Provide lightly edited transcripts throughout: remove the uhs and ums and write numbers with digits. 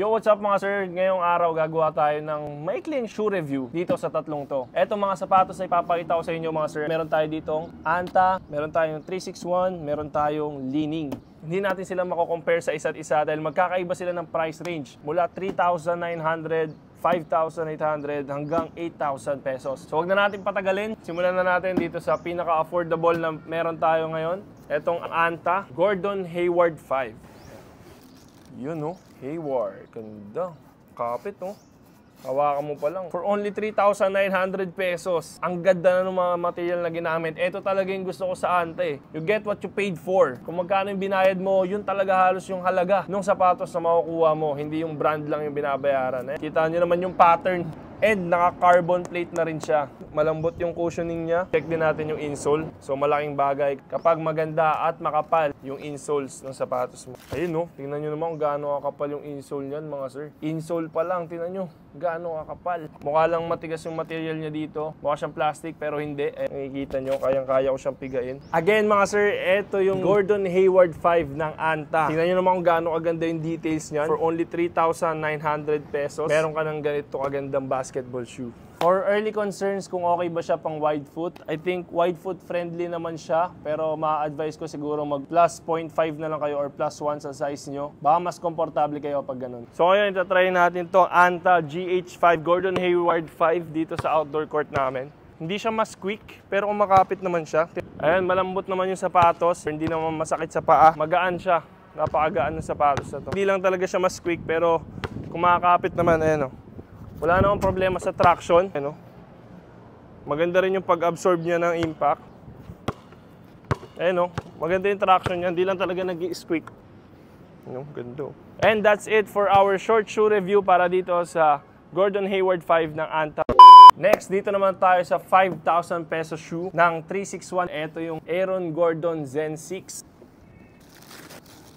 Yo, what's up mga sir? Ngayong araw gagawa tayo ng maikling shoe review dito sa tatlong to. Etong mga sapatos na ipapakita ko sa inyo mga sir. Meron tayo ditong Anta, meron tayong 361, meron tayong Li-Ning. Hindi natin sila mako-compare sa isa't isa dahil magkakaiba sila ng price range. Mula 3,900, 5,800 hanggang 8,000 pesos. So wag na natin patagalin. Simulan na natin dito sa pinaka-affordable na meron tayo ngayon. Etong Anta Gordon Hayward 5. Yun no, Hayward. Ganda. Kapit no. Hawakan mo pa lang. For only 3,900 pesos. Ang ganda na ng mga material na ginamit. Ito talaga yung gusto ko sa Anta eh. You get what you paid for. Kung magkano yung binayad mo, yun talaga halos yung halaga ng sapatos na makukuha mo. Hindi yung brand lang yung binabayaran. Kita nyo naman yung pattern. And naka-carbon plate na rin siya. Malambot yung cushioning niya. Check din natin yung insole. So malaking bagay kapag maganda at makapal yung insoles ng sapatos mo. Ayun no, tingnan nyo naman kung gaano kakapal yung insole niyan mga sir. Insole pa lang, tingnan nyo gaano kakapal. Mukha lang matigas yung material niya dito. Mukha siyang plastic pero hindi. Nakikita nyo, kayang-kaya ko siyang pigain. Again mga sir, ito yung Gordon Hayward 5 ng Anta. Tingnan nyo naman kung gaano kaganda yung details niyan. For only 3,900 pesos, meron ka ng ganito kagandang basketball shoe. For early concerns kung okay ba siya pang wide foot, I think wide foot friendly naman siya, pero ma-advise ko siguro mag plus 0.5 na lang kayo or plus 1 sa size nyo. Baka mas komportable kayo pag ganun. So ngayon, itatry natin to Anta GH5 Gordon Hayward 5 dito sa outdoor court namin. Hindi siya mas quick, pero kumakapit naman siya. Ayan, malambot naman yung sapatos, hindi naman masakit sa paa. Magaan siya, napakagaan ng sapatos na to. Hindi lang talaga siya mas quick, pero kumakapit naman, ayan o. Wala namang problema sa traction. Ano? Maganda rin yung pag-absorb niya ng impact. Ayun, maganda yung traction niya. Hindi lang talaga nag-squeak. Ano? Ganda. And that's it for our short shoe review para dito sa Gordon Hayward 5 ng Anta. Next, dito naman tayo sa 5,000 peso shoe ng 361. Ito yung Aaron Gordon Zen 6.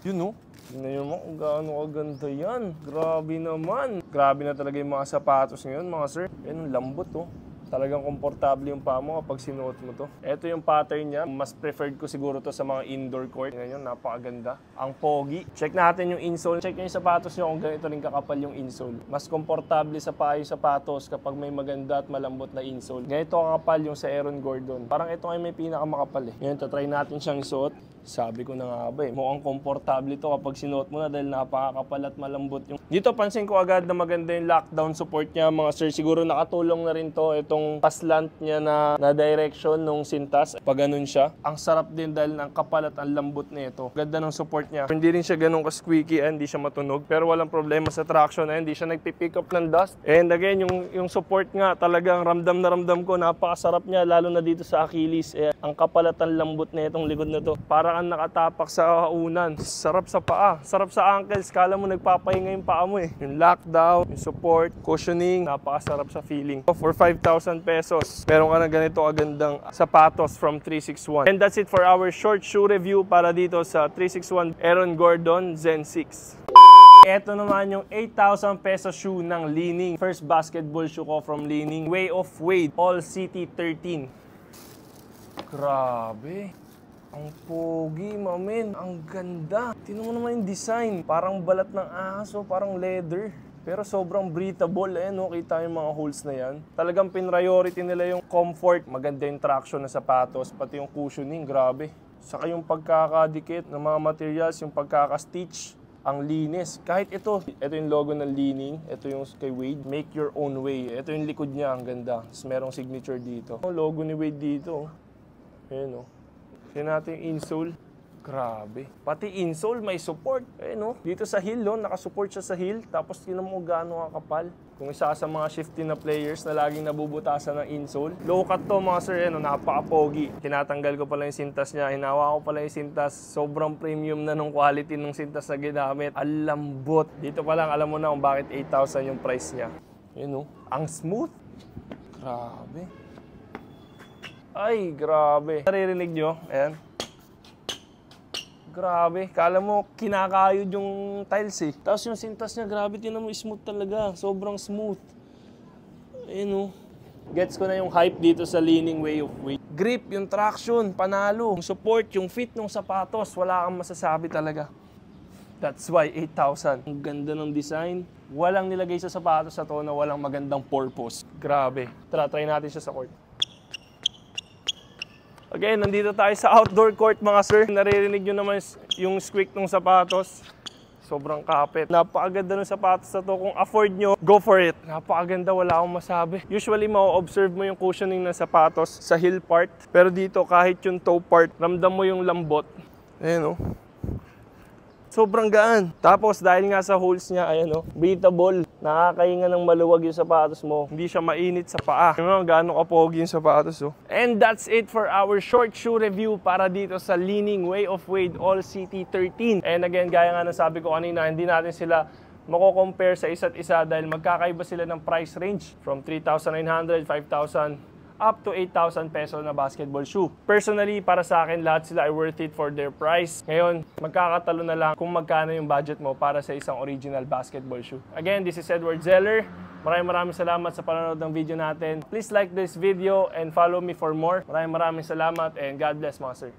Yun no? Tingnan mo kung gaano kaganda yan. Grabe naman. Grabe na talaga yung mga sapatos ngayon mga sir. Yan, lambot oh. Talagang komportable yung paa mo kapag sinuot mo to. Ito yung pattern niya. Mas preferred ko siguro to sa mga indoor court. Tingnan nyo, napakaganda. Ang pogi. Check natin yung insole. Check nyo yung sapatos nyo kung ganito rin kakapal yung insole. Mas komportable sa paa yung sapatos kapag may maganda at malambot na insole. Ganito kakapal yung sa Aaron Gordon. Parang ito ay may pinakamakapal eh. Ngayon, tatry natin siyang isuot. Sabi ko na nga ba eh, mukhang komportable ito kapag sinuot mo na dahil napakakapal at malambot yung... Dito pansin ko agad na maganda yung lockdown support niya mga sir. Siguro nakatulong na rin to itong paslant niya na direction nung sintas. Pag ganun siya, ang sarap din dahil ang kapal at ang lambot na ito. Ganda ng support niya. Hindi rin siya ganun ka-squeaky, hindi siya matunog. Pero walang problema sa traction, hindi siya nagpipick up ng dust. And again, yung support nga talagang ramdam na ramdam ko. Napakasarap niya lalo na dito sa Achilles. Ang kapal at ang lambot na itong likod na to. Para kang nakatapak sa unan. Sarap sa paa. Sarap sa ankles. Kala mo nagpapahinga yung paa mo eh. Yung lockdown, yung support, cushioning. Napakasarap sa feeling. For 5,000 pesos, meron ka na ganito agandang sapatos from 361. And that's it for our short shoe review para dito sa 361 Aaron Gordon Zen 6. Ito naman yung 8,000 peso shoe ng Li-Ning. First basketball shoe ko from Li-Ning. Way of Wade. All City 13. Grabe. Ang pogi, mamin. Ang ganda. Tingnan mo naman yung design. Parang balat ng aso, parang leather. Pero sobrang breathable, no? Kita yung mga holes na yan. Talagang priority nila yung comfort. Maganda yung traction na sapatos, pati yung cushioning, grabe. Saka yung pagkakadikit ng mga materials, yung pagkaka-stitch, ang linis. Kahit ito yung logo ng Li-Ning, ito yung kay Wade, make your own way. Ito yung likod niya, ang ganda. Tapos merong signature dito. Yung logo ni Wade dito, ayan, no? Tignan natin yung insole. Grabe. Pati insole may support. No? Dito sa heel, no? Nakasupport siya sa heel. Tapos tinan mo gaano kakapal. Kung isa sa mga shifty na players na laging nabubutasan ng insole. Low cut to mga sir, napaka-pogi. Tinatanggal ko pala yung sintas niya. Hinawa ko pala yung sintas. Sobrang premium na nung quality ng sintas na ginamit. Ang lambot. Dito pa lang alam mo na kung bakit 8,000 yung price niya. Yun, no? Ang smooth. Grabe. Ay, grabe. Naririnig nyo? Ayan. Grabe. Kala mo, kinakayod yung tiles eh. Tapos yung sintas niya, grabe. Tinan mo, smooth talaga. Sobrang smooth. Ayan o. Gets ko na yung hype dito sa Li-Ning Way of Wade. Grip, yung traction, panalo. Yung support, yung fit ng sapatos. Wala kang masasabi talaga. That's why 8,000. Ang ganda ng design. Walang nilagay sa sapatos na to na walang magandang purpose. Grabe. Tara, try natin siya sa court. Again, nandito tayo sa outdoor court mga sir. Naririnig nyo naman yung squeak ng sapatos. Sobrang kapit. Napakaganda ng sapatos na to. Kung afford nyo, go for it. Napakaganda, wala akong masabi. Usually, ma-observe mo yung cushioning ng sapatos sa heel part. Pero dito, kahit yung toe part, ramdam mo yung lambot. Ayan o. Sobrang gaan. Tapos dahil nga sa holes niya, ayan o, breathable. Nakakahinga ng maluwag yung sapatos mo. Hindi siya mainit sa paa. Yung mga gano'ng kapogi yung sapatos o. And that's it for our short shoe review para dito sa Li-Ning Way of Wade All City 13. And again, gaya nga ng sabi ko kanina, hindi natin sila mako-compare sa isa't isa dahil magkakaiba sila ng price range from 3,900, 5,000, up to 8,000 peso na basketball shoe. Personally, para sa akin, lahat sila ay worth it for their price. Ngayon, magkakatalo na lang kung magkano yung budget mo para sa isang original basketball shoe. Again, this is Edward Zeller. Maraming salamat sa panonood ng video natin. Please like this video and follow me for more. Maraming salamat and God bless, mga sir.